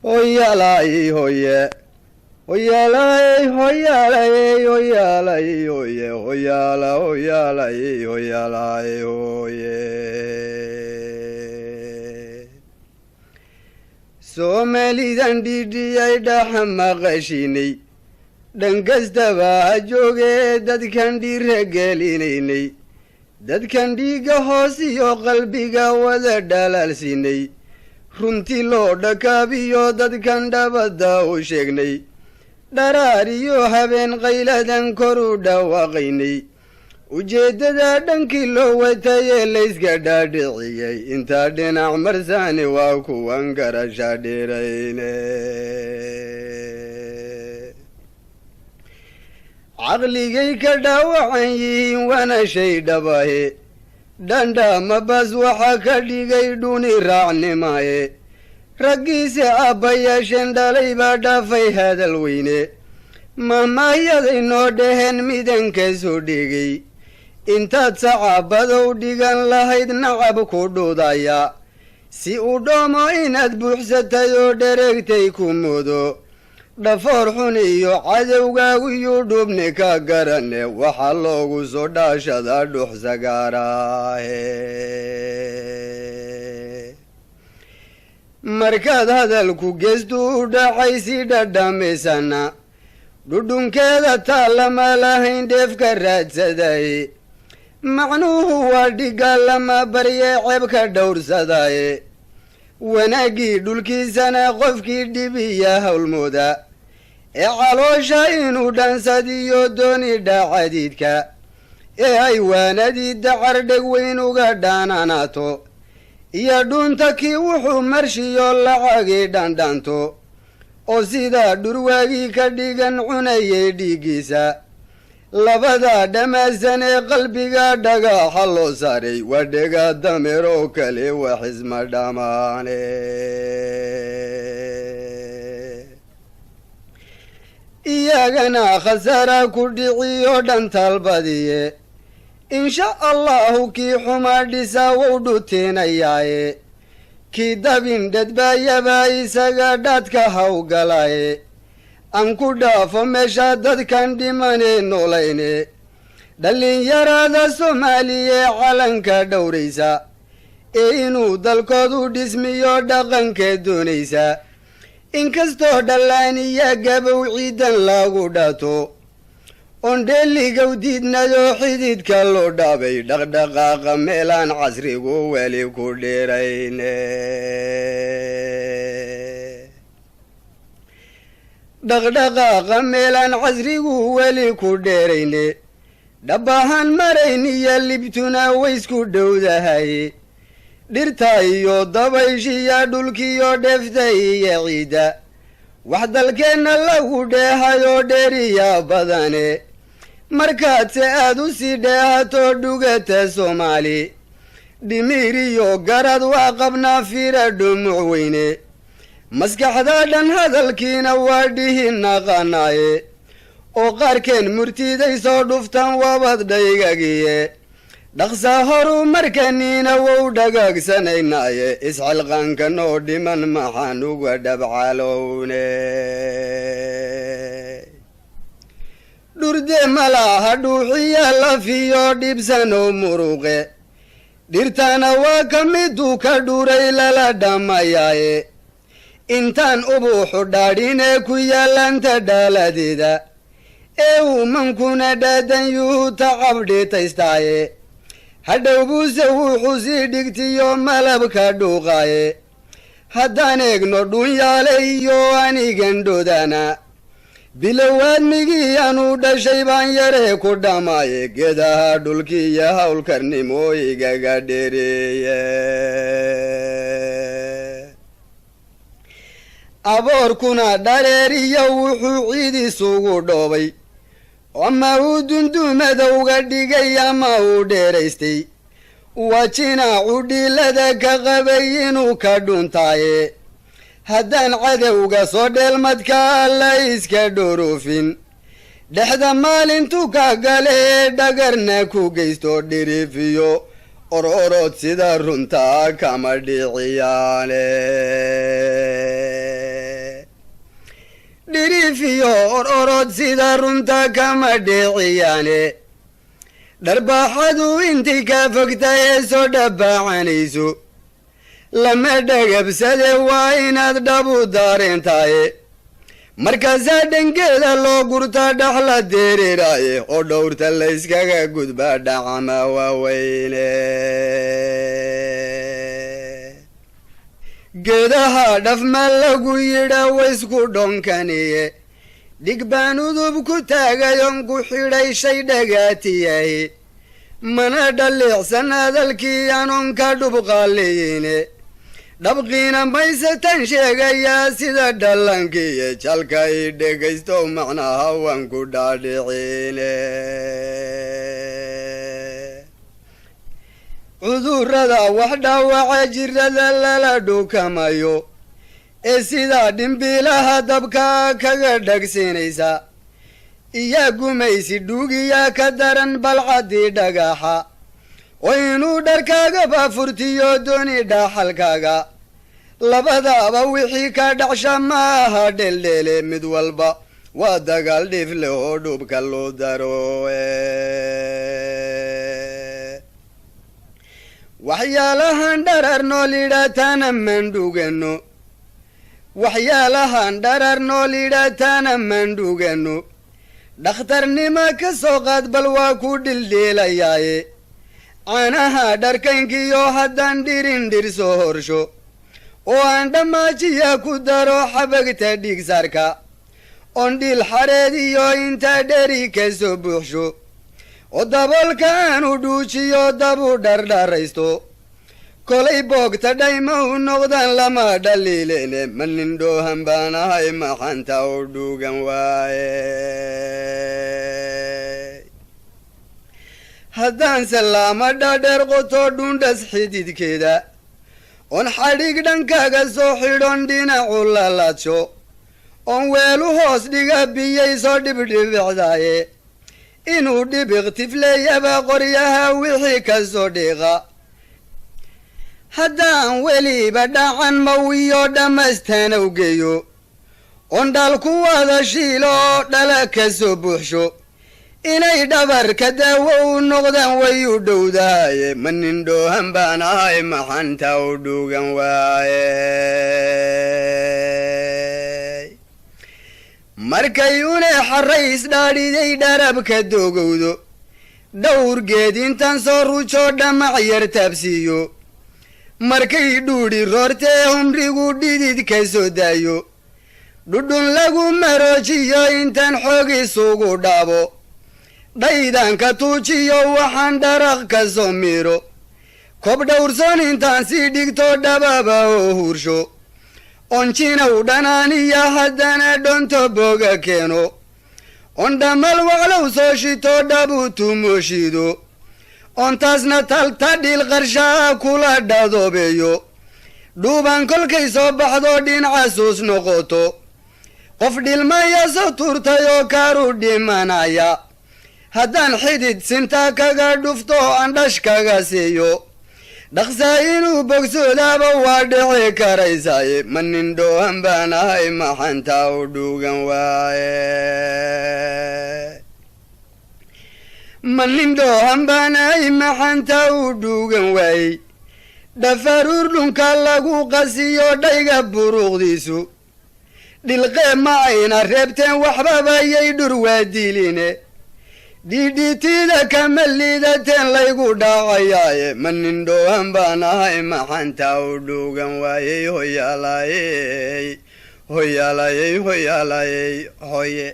Hoyalai hoye. Hoyalai hoyalai hoyalai hoye. Hoyala hoyalai hoyalai hoye. Somalidan didiyay dhaxmaqashinay dhankastaba ha jooge dadkan dhiiragelinaynay dadkan dhiiga hoos iyo qalbiga wada dhalaalsinay runtii loo dhakaabiyo dadkan dhabadda u sheegnay dharaar iyo habeen qayladan kor u dhawaaqaynay ujeeddada dhankii loo watayee layska dhaadhiciyey intaa dhinac marsaani waa kuwan garasha dhirayne caqligay ka dhaawacan yihiin waana shay dhabahe dhandhama bas waxaa ka dhigay dhuni raacnimaye raggiise aabbayaasheen dhalay baa dhaafay hadal weyne mahmahyaday noo dhaheen midankasoo dhigay intaad sacaabadow dhigan lahayd nacab ku dhudaya si u dhoomo inaad buuxsatay oo dhereegtay ku mudo dhafoor xun iyo cadowgaagu iyo dhubni ka garane waxaa loogu soo dhaashadaa dhuxsagaaraahe markaad hadalku geestu u dhacay si dhadhamisana dhudhunkeeda taalama lahayn dheefka raadsaday macnuhu waa dhigaalama baryee ceebka dhowrsadaye wanaaggii dhulkiisana qofkii dhibiya howlmooda ee caloosha inuu dhansadiyo dooni dhaacadiidka ee haywaanadii dacar dheg weyn uga dhaananaato iyo dhunta kii wuxuu marshiyo lacagii dhandhanto oo sidaa dhurwaagii ka dhigan cunayay dhiiggiisa labada dhamaasan ee qalbiga dhagaxa loo saaray waa dhega dameer oo kale waxisma dhammaane iyagana khasaara ku dhiciyo dhantalbadiye insha allahu kii xumaa dhisaa wou dhuteenayaaye kii dabin dhadbaayaba isaga dhaadka hawgalaye aan ku dhaafo meesha dadkan dhimanee noolayne dhallinyarada soomaaliya calanka dhowraysa ee inuu dalkoodu dhismiyo dhaqanka doonaysa inkastoo dhallaaniya gabow ciidan lagu dhato oon dheeligow diidnadoo xididka loo dhaabay dhaqdhaqaaqa meelaan casrigu weli ku dheerayne dhaqdhaqaaqa meelaan casrigu weli ku dheerayne dhabahan marayn iyo libtuna waysku dhowdahay dhirta iyo dabayshiya dhulkiyo dheefta iyo ciidda wax dalkeenna lagu dheehayoo dheeriya badane markaadse aad u sii dheehato dhugata soomaali dhimiir iyo garad waa qabnaa fiira dhumuc weyne maskaxda dhan hadalkiina waa dhihi naqanaaye oo qaarkeen murtiday soo dhuftan wabad dhaygagiye dhaqsaa horu markaniina wou dhagaagsanaynaye isxilqaankan oo dhiman maxaan uga dhabcalowne dhurde malaha dhuuxiya lafiyo dhibsano muruqe dhirtana waa ka miduu ka dhuray lala dhammayaaye intaan ubuuxu dhaadhinee ku yaallanta dhaaladeeda ee uumankuna dhaadan yuhu tacabdhitaystaaye hadhow buuse wuxuu sii dhigtiyo malabka dhuuqaaye haddaan eegno dhunyaale iyo anigan dhodana bilowaadmigii anuu dhashay baan yaree ku dhammaaye geedaha dhulkiiyo howlkarnimo igaga dheereeye aboorkuna dhareeriyo wuxuu ciid isugu dhoobay ama uu dundumadowga dhigay ama uu dheeraystay waa jinaacu dhiilada ka qabay inuu ka dhuntaaye haddaan cadowga soo dheelmadka alla iska dhoroofin dhexda maalintu ka gale ee dhagarna ku geysto dhiriifiyo ororod sida runta kama dhiciyaane dhalantood sida runta kama dhiciyaane dharbaaxadu intii ka fogtay ee soo dhabbaacanayso lama dhagabsade waa inaad dhabu daareentaye markaasaa dhangeeda loo gurta dhaxla dereeraaye oo dhowrta layskaga gudbaa dhacama waaweyne geedaha dhafma lagu yidha waysku dhonkaniye dhig baan udub ku taagayon ku xidhay shay dhagaatiyahi mana dhaliicsan hadalkii anoon ka dhubqaaliyine dhabqiina mayse tan sheegayaa sida dhalankiiyo jalka i dhegaysto macnaha waan ku dhaadhiciine cudurrada wax dhaawaca jirada lala dhukamayo ee sidaa dhimbiilaha dabka kaga dhagsinaysa iyaa gumaysi dhuugiyaa ka daran balcaddii dhagaxa oo inuu dharkaagaba furtiyo dooni dhaaxalkaaga labadaaba wixii ka dhacsha ma aha dheeldheele mid walba waa dagaal dhiif leh oo dhubka loo daro waxyaalahan dharar nool idhaataana mandhugano waxyaalahan dharar nool idhaataana mandhugano dhakhtarnima ka soo qaad bal waa ku dhildheelayaaye caanaha dharkaynkiyo haddaan dhirin dhir soo horsho oo aan dhammaajiya ku daro xabagta dhiigsaarka oon dhiil xadheed iyo intaa dheri ka soo buuxsho oo daboolka aanu dhuujiyo dabu dhardharaysto kolay boogta dhayma u noqdaan lama dhaliilene ma nin dhoohan baan ahay maxanta u dhuugan waaye haddaan salaama dhaadheer qoto dhundhas xididkeeda oon xadhig dhankaaga soo xidhon dhinacu lalaadsho oon weelu hoos dhiga biyay soo dhibdhibicdaaye inuu dhibiq tifleeyaba qoryaha wixii ka soo dhiiqa haddaan weliba dhacan mawiyo dhammaystaan awgeeyo oon dhaalku wada shiilo oo dhala ka soo buuxsho inay dhabarka daawo u noqdaan way u dhowdahaye ma nin dhoohan baan ahay maxanta u dhuugan waaye markay une xarrays dhaadhiday dharabka doogowdo dhowrgeed intaan soo ruujo dhamac yar taabsiiyo markay dhuudhi roortee humrigu dhidid ka soo daayo dhudhun lagu maroojiyo intaan xoog isugu dhaabo dhaydanka tuujiyo waxaan dharaq ka soo miiro kob dhowrson intaan sii dhigto dhababa oo huursho onjinaw dhanaaniya haddana dhonto boga keeno on dhammal waqlow soo shito dhabu tumooshido ontaasna talta dhil qarshaa kula dhadoobeeyo dhuuban kolkay soo baxdo dhinacasuus noqoto qof dhilmaya soo turtayoo kaaru dhimanaya haddaan xidid sinta kaga dhufto aan dhash kaga siiyo dhaqsaa inuu bogsoodaaba waa dhici karaysaaye ma nin dhoohan baan ahay maxanta u dhuugan waaye ma nin dhoohan baan ahay maxanta u dhuugan waayey dhafaruur dhunka lagu qasiyo dhayga buruuqdiisu dhilqee ma ayna reebteen waxbabayay dhur waa diiline dhidhitida kama liidateen laygu dhaacayaaye ma nin dhoohan baan ahay maxanta u dhuugan waayey hoyaalayey hoyaalayey hoyaalayey hoye